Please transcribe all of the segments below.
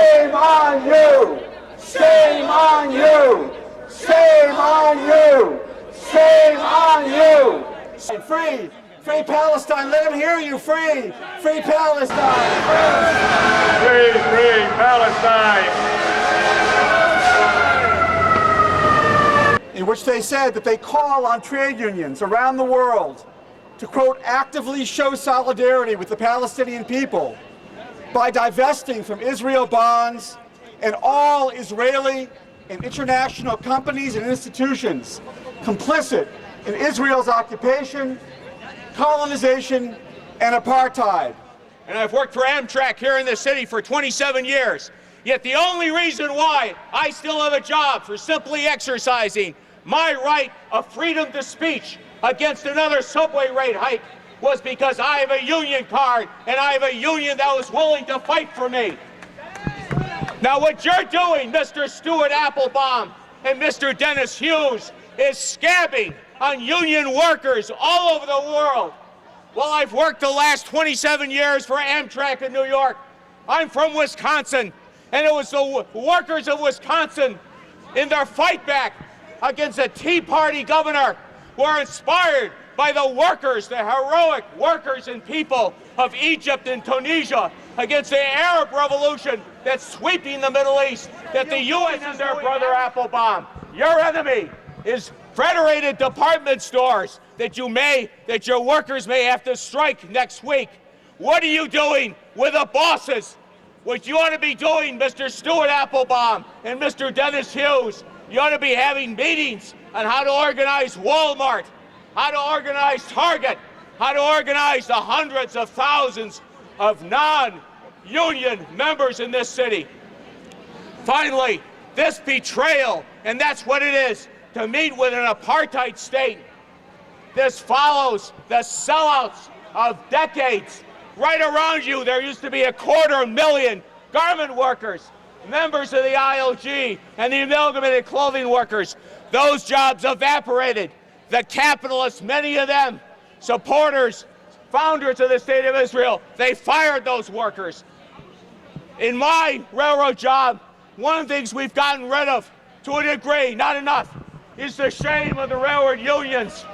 Shame on you! Shame on you! Shame on you! Shame on you! Free! Free Palestine! Let them hear you! Free! Free Palestine! Free, free Palestine! In which they said that they call on trade unions around the world to, quote, actively show solidarity with the Palestinian people by divesting from Israel bonds and all Israeli and international companies and institutions complicit in Israel's occupation, colonization, and apartheid. And I've worked for Amtrak here in this city for 27 years. Yet the only reason why I still have a job for simply exercising my right of freedom to speech against another subway rate hike was because I have a union card and I have a union that was willing to fight for me. Now what you're doing, Mr. Stuart Appelbaum and Mr. Denis Hughes, is scabbing on union workers all over the world. Well, I've worked the last 27 years for Amtrak in New York. I'm from Wisconsin, and it was the workers of Wisconsin in their fight back against a Tea Party governor who are inspired by the workers, the heroic workers and people of Egypt and Tunisia against the Arab Revolution that's sweeping the Middle East, that the U.S. is their brother Appelbaum. Your enemy is federated department stores that your workers may have to strike next week. What are you doing with the bosses? What you ought to be doing, Mr. Stuart Appelbaum and Mr. Denis Hughes, you ought to be having meetings on how to organize Walmart, how to organize Target, how to organize the hundreds of thousands of non-union members in this city. Finally, this betrayal, and that's what it is, to meet with an apartheid state. This follows the sellouts of decades. Right around you, there used to be 250,000 garment workers, members of the ILG and the amalgamated clothing workers. Those jobs evaporated. The capitalists, many of them supporters, founders of the State of Israel, they fired those workers. In my railroad job, one of the things we've gotten rid of, to a degree, not enough, is the shame of the railroad unions,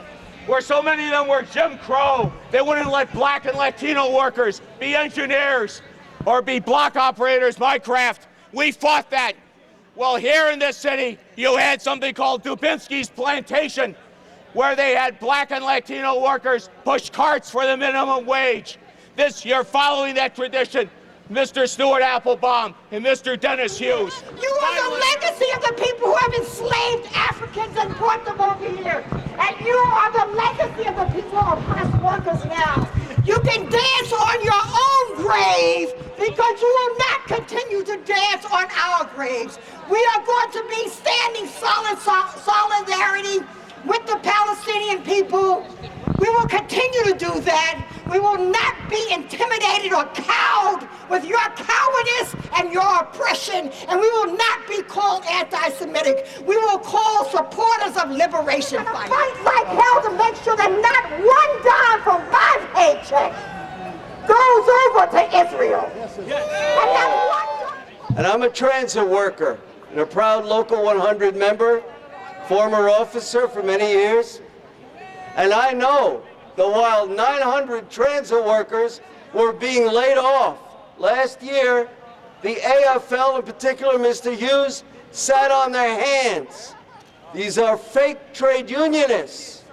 where so many of them were Jim Crow. They wouldn't let black and Latino workers be engineers or be block operators, my craft. We fought that. Well, here in this city, you had something called Dubinsky's Plantation, where they had black and Latino workers push carts for the minimum wage. You're following that tradition, Mr. Stuart Appelbaum and Mr. Denis Hughes. You are the legacy of the people who have enslaved Africans and brought them over here. And you are the legacy of the people who are oppressed workers now. You can dance on your own grave because you will not continue to dance on our graves. We are going to be standing solidarity with the Palestinian people. We will continue to do that. We will not be intimidated or cowed with your cowardice and your oppression, and we will not be called anti-Semitic. We will call supporters of liberation fighters. Fight like hell to make sure that not one dime from my paycheck goes over to Israel. And not one. And I'm a transit worker and a proud Local 100 member, former officer for many years. And I know that while 900 transit workers were being laid off last year, the AFL, in particular Mr. Hughes, sat on their hands. These are fake trade unionists,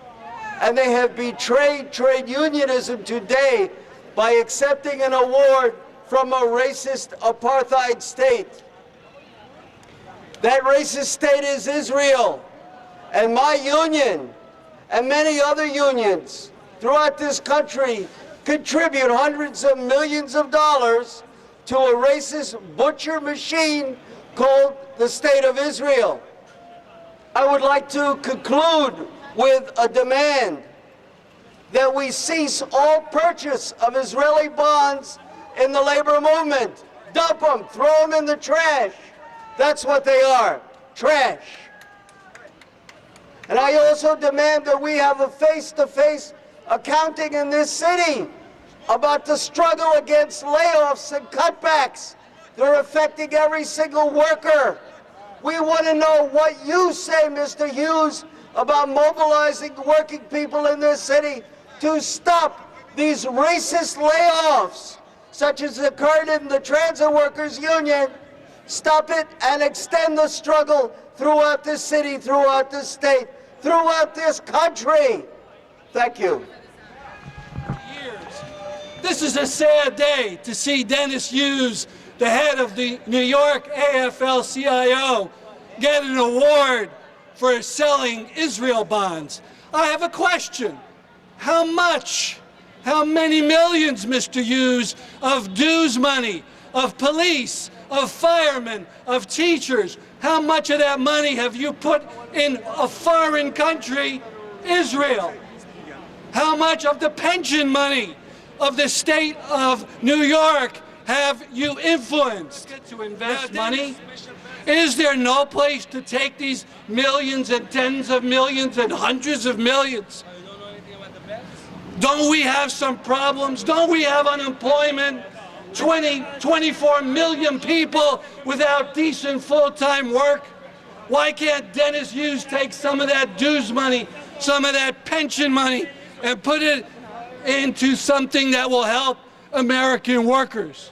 and they have betrayed trade unionism today by accepting an award from a racist apartheid state. That racist state is Israel, and my union and many other unions throughout this country contribute hundreds of millions of dollars to a racist butcher machine called the State of Israel. I would like to conclude with a demand that we cease all purchase of Israeli bonds in the labor movement. Dump them, throw them in the trash. That's what they are, trash. And I also demand that we have a face-to-face accounting in this city about the struggle against layoffs and cutbacks They're affecting every single worker. We want to know what you say, Mr. Hughes, about mobilizing working people in this city to stop these racist layoffs, such as occurred in the Transit Workers Union. Stop it and extend the struggle throughout this city, throughout this state, throughout this country. Thank you. This is a sad day to see Denis Hughes, the head of the New York AFL-CIO, get an award for selling Israel bonds. I have a question. How much, how many millions, Mr. Hughes, of dues money, of police, of firemen, of teachers, how much of that money have you put in a foreign country, Israel? How much of the pension money of the state of New York have you influenced to invest money? Is there no place to take these millions and tens of millions and hundreds of millions? Don't we have some problems? Don't we have unemployment? 24 million people without decent full-time work? Why can't Denis Hughes take some of that dues money, some of that pension money, and put it into something that will help American workers?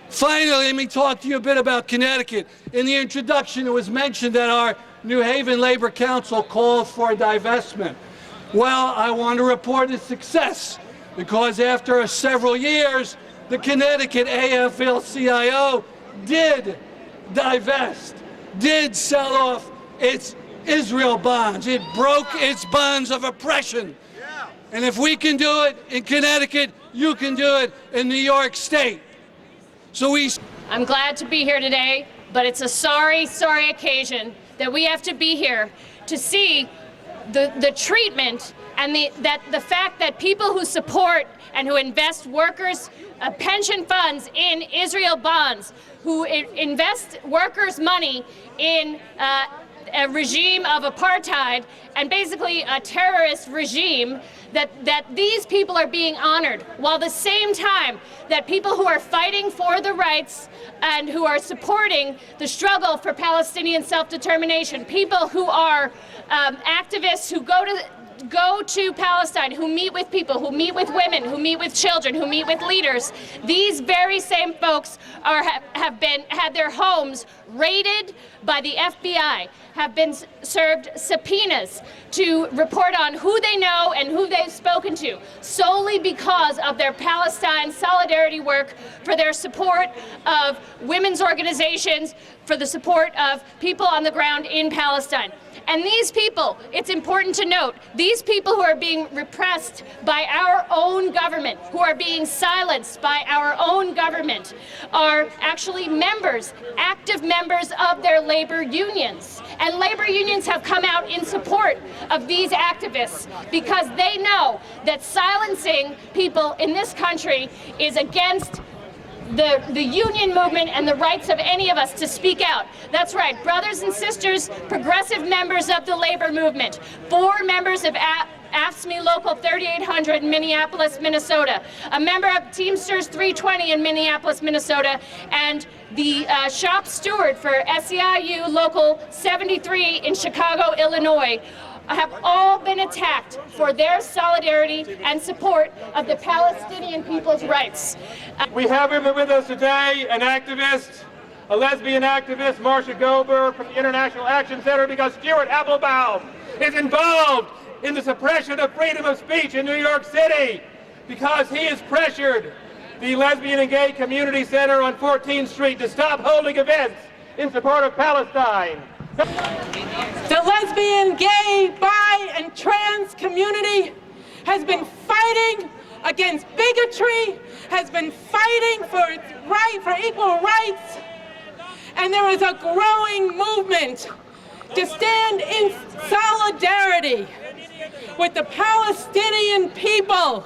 Finally, let me talk to you a bit about Connecticut. In the introduction, it was mentioned that our New Haven Labor Council called for divestment. Well, I want to report a success, because after several years, the Connecticut AFL-CIO did divest, did sell off its Israel bonds. It broke its bonds of oppression. And if we can do it in Connecticut, you can do it in New York State. So I'm glad to be here today, but it's a sorry, sorry occasion that we have to be here to see the treatment and the fact that people who support and who invest workers' pension funds in Israel bonds, who invest workers' money in a regime of apartheid and basically a terrorist regime, that these people are being honored, while at the same time that people who are fighting for the rights and who are supporting the struggle for Palestinian self-determination, people who are activists who go to Palestine, who meet with people, who meet with women, who meet with children, who meet with leaders, these very same folks have had their homes raided by the FBI, have been served subpoenas to report on who they know and who they've spoken to, solely because of their Palestine solidarity work, for their support of women's organizations, for the support of people on the ground in Palestine. And these people, it's important to note, these people who are being repressed by our own government, who are being silenced by our own government, are actually members, active members of their labor unions. And labor unions have come out in support of these activists because they know that silencing people in this country is against the union movement and the rights of any of us to speak out. That's right, brothers and sisters, progressive members of the labor movement, 4 members of AFSCME Local 3800 in Minneapolis, Minnesota, a member of Teamsters 320 in Minneapolis, Minnesota, and the shop steward for SEIU Local 73 in Chicago, Illinois, have all been attacked for their solidarity and support of the Palestinian people's rights. We have with us today an activist, a lesbian activist, Marcia Goldberg from the International Action Center, because Stuart Appelbaum is involved in the suppression of freedom of speech in New York City, because he has pressured the Lesbian and Gay Community Center on 14th Street to stop holding events in support of Palestine. The lesbian, gay, bi, and trans community has been fighting against bigotry, has been fighting for equal rights, and there is a growing movement to stand in solidarity with the Palestinian people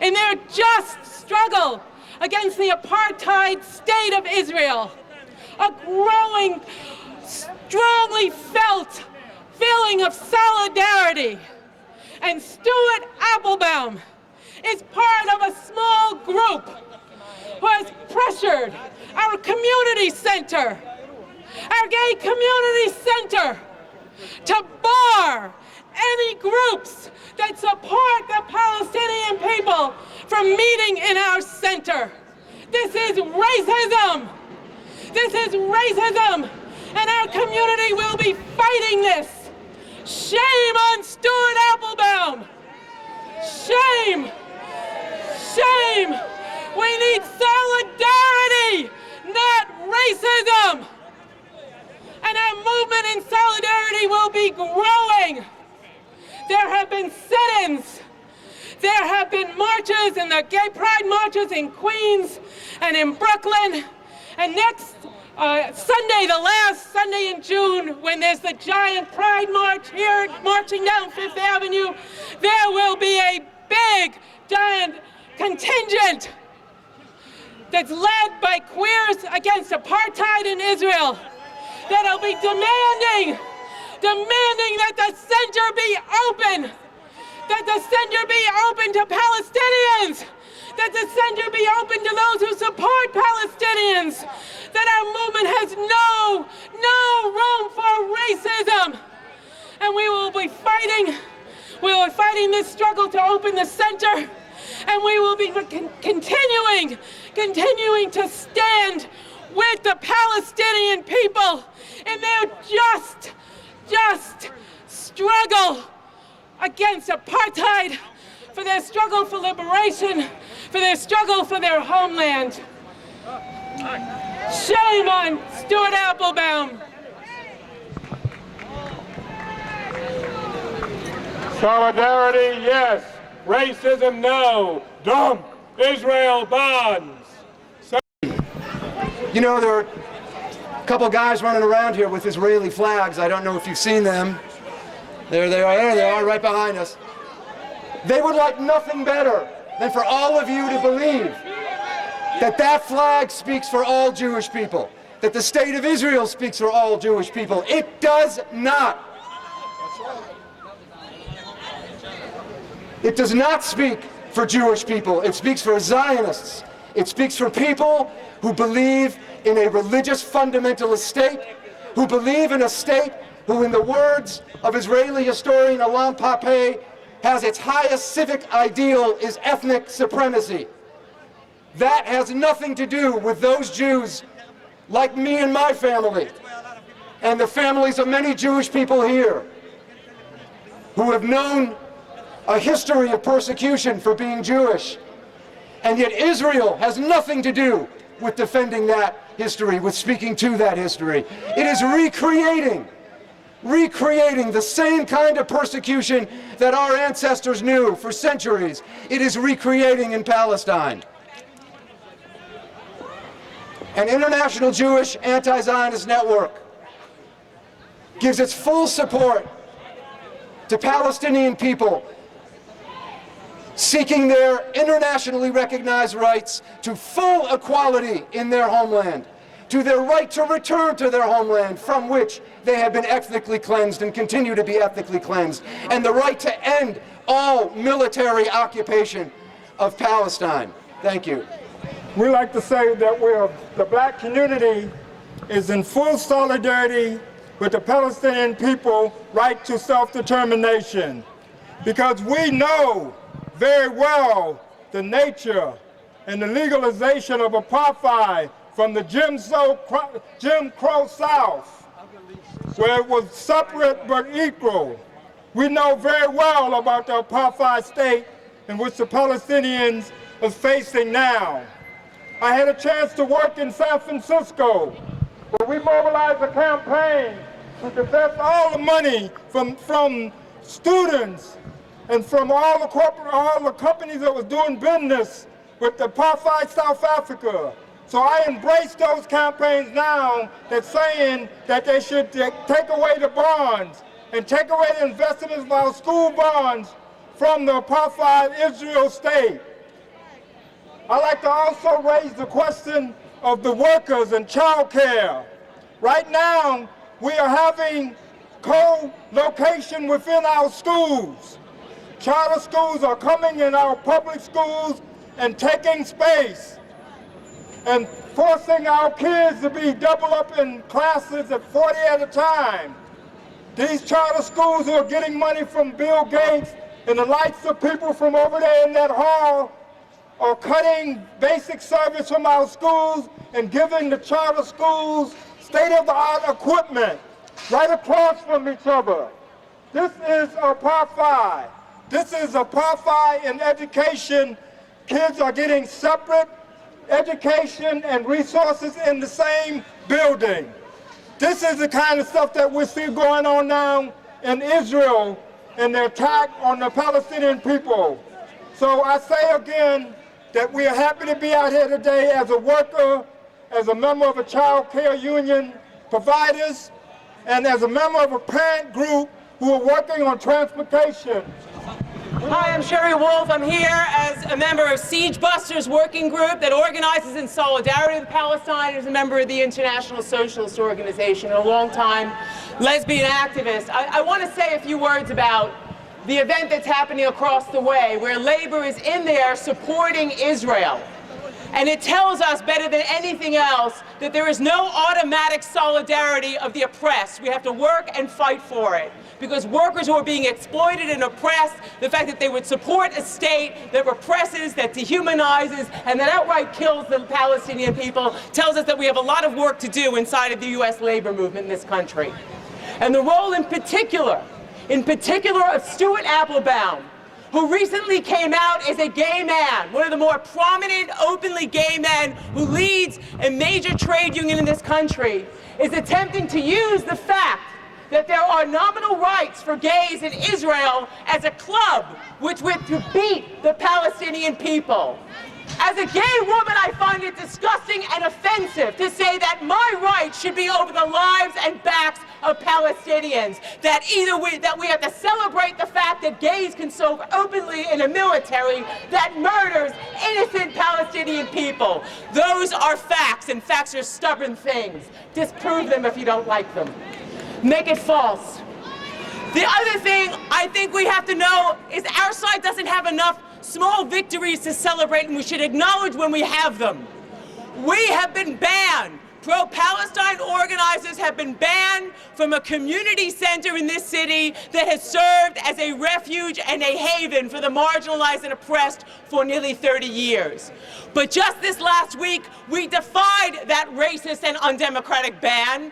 in their just struggle against the apartheid state of Israel. A growing, strongly felt feeling of solidarity. And Stuart Appelbaum is part of a small group who has pressured our community center, our gay community center, to bar any groups that support the Palestinian people from meeting in our center. This is racism. This is racism, and our community will be fighting this. Shame on Stuart Appelbaum. Shame. Shame. We need solidarity, not racism. And our movement in solidarity will be growing. There have been sit-ins. There have been marches, and the gay pride marches in Queens and in Brooklyn. And next Sunday, the last Sunday in June, when there's the giant pride march here marching down Fifth Avenue, there will be a big, giant contingent that's led by queers against apartheid in Israel that'll be demanding that the center be open, that the center be open to Palestinians, that the center be open to those who support Palestinians, that our movement has no room for racism. And we will be fighting this struggle to open the center, and we will be continuing to stand with the Palestinian people in their just struggle against apartheid, for their struggle for liberation, for their struggle for their homeland. Shame on Stuart Appelbaum. Solidarity, yes. Racism, no. Dump Israel bonds. You know, there are a couple guys running around here with Israeli flags. I don't know if you've seen them. There they are right behind us. They would like nothing better than for all of you to believe that that flag speaks for all Jewish people, that the state of Israel speaks for all Jewish people. It does not. It does not speak for Jewish people. It speaks for Zionists. It speaks for people who believe in a religious fundamentalist state, who believe in a state who, in the words of Israeli historian Alam Papeh, has its highest civic ideal is ethnic supremacy. That has nothing to do with those Jews like me and my family, and the families of many Jewish people here, who have known a history of persecution for being Jewish. And yet Israel has nothing to do with defending that history, with speaking to that history. It is recreating the same kind of persecution that our ancestors knew for centuries. It is recreating in Palestine. An international Jewish anti-Zionist network gives its full support to Palestinian people seeking their internationally recognized rights to full equality in their homeland, to their right to return to their homeland from which they have been ethnically cleansed and continue to be ethnically cleansed, and the right to end all military occupation of Palestine. Thank you. We like to say that the black community is in full solidarity with the Palestinian people right to self-determination, because we know very well the nature and the legalization of apartheid from the Jim Crow South, where it was separate but equal. We know very well about the apartheid state in which the Palestinians are facing now. I had a chance to work in San Francisco, where we mobilized a campaign to divest all the money from students and from all the companies that was doing business with the apartheid South Africa. So I embrace those campaigns now that's saying that they should take away the bonds and take away the investments of our school bonds from the apartheid Israel state. I'd like to also raise the question of the workers and child care. Right now, we are having co-location within our schools. Charter schools are coming in our public schools and taking space. and forcing our kids to be double up in classes at 40 at a time. These charter schools who are getting money from Bill Gates and the likes of people from over there in that hall are cutting basic service from our schools and giving the charter schools state-of-the-art equipment right across from each other. This is apartheid. This is apartheid in education. Kids are getting separate education and resources in the same building. This is the kind of stuff that we see going on now in Israel and the attack on the Palestinian people. So I say again that we are happy to be out here today as a worker, as a member of a child care union, providers, and as a member of a parent group who are working on transportation. Hi, I'm Sherry Wolf. I'm here as a member of Siege Busters Working Group that organizes in solidarity with Palestine, as a member of the International Socialist Organization, and a long-time lesbian activist. I want to say a few words about the event that's happening across the way, where labor is in there supporting Israel. And it tells us better than anything else that there is no automatic solidarity of the oppressed. We have to work and fight for it. Because workers who are being exploited and oppressed, the fact that they would support a state that represses, that dehumanizes, and that outright kills the Palestinian people tells us that we have a lot of work to do inside of the U.S. labor movement in this country. And the role in particular of Stuart Appelbaum, who recently came out as a gay man, one of the more prominent, openly gay men who leads a major trade union in this country, is attempting to use the fact that there are nominal rights for gays in Israel as a club which would to beat the Palestinian people. As a gay woman, I find it disgusting and offensive to say that my rights should be over the lives and backs of Palestinians. That we have to celebrate the fact that gays can serve openly in a military that murders innocent Palestinian people. Those are facts, and facts are stubborn things. Disprove them if you don't like them. Make it false. The other thing I think we have to know is our side doesn't have enough small victories to celebrate, and we should acknowledge when we have them. We have been banned. Pro-Palestine organizers have been banned from a community center in this city that has served as a refuge and a haven for the marginalized and oppressed for nearly 30 years. But just this last week, we defied that racist and undemocratic ban.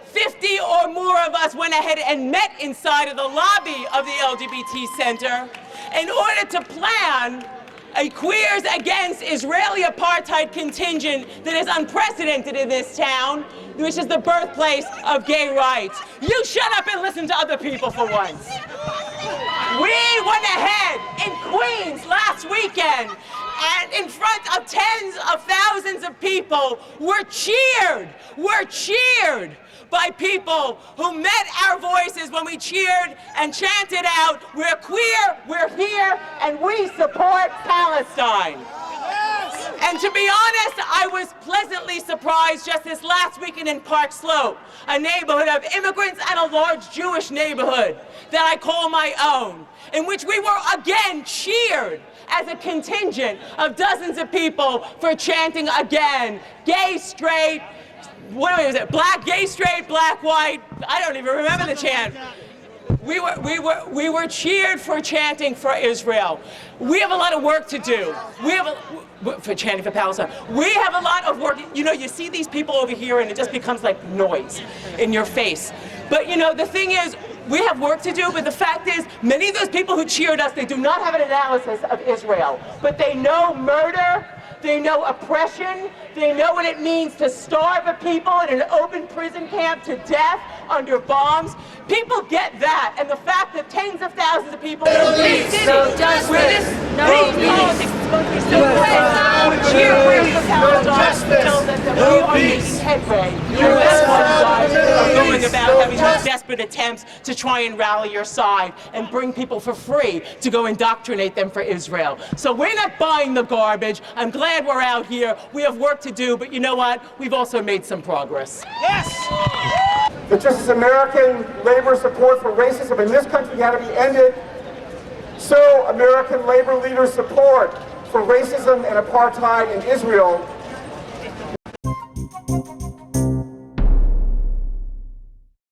50 or more of us went ahead and met inside of the lobby of the LGBT Center in order to plan a Queers Against Israeli Apartheid contingent that is unprecedented in this town, which is the birthplace of gay rights. You shut up and listen to other people for once. We went ahead in Queens last weekend, and in front of tens of thousands of people, were cheered by people who met our voices when we cheered and chanted out, "We're queer, we're here, and we support Palestine." And to be honest, I was pleasantly surprised just this last weekend in Park Slope, a neighborhood of immigrants and a large Jewish neighborhood that I call my own, in which we were again cheered as a contingent of dozens of people for chanting again, gay, straight, what was it? Black, gay, straight, black, white. I don't even remember the chant. We were cheered for chanting for Israel. We have a lot of work to do. For chanting for Palestine. We have a lot of work. You know, you see these people over here and it just becomes like noise in your face. But you know, the thing is, we have work to do, but the fact is, many of those people who cheered us, they do not have an analysis of Israel, but they know murder, they know oppression, they know what it means to starve a people in an open prison camp to death under bombs. People get that, and the fact that tens of thousands of people in this city, where this politics is supposed to be so would cheer for Palestine, tells us that we are making headway. This one side are going about having these desperate attempts to try and rally your side and bring people for free to go indoctrinate them for Israel. So we're not buying the garbage. I'm glad we're out here. We have work to do, but you know what? We've also made some progress. Yes! That just as American labor support for racism in this country had to be ended, so American labor leaders' support for racism and apartheid in Israel you.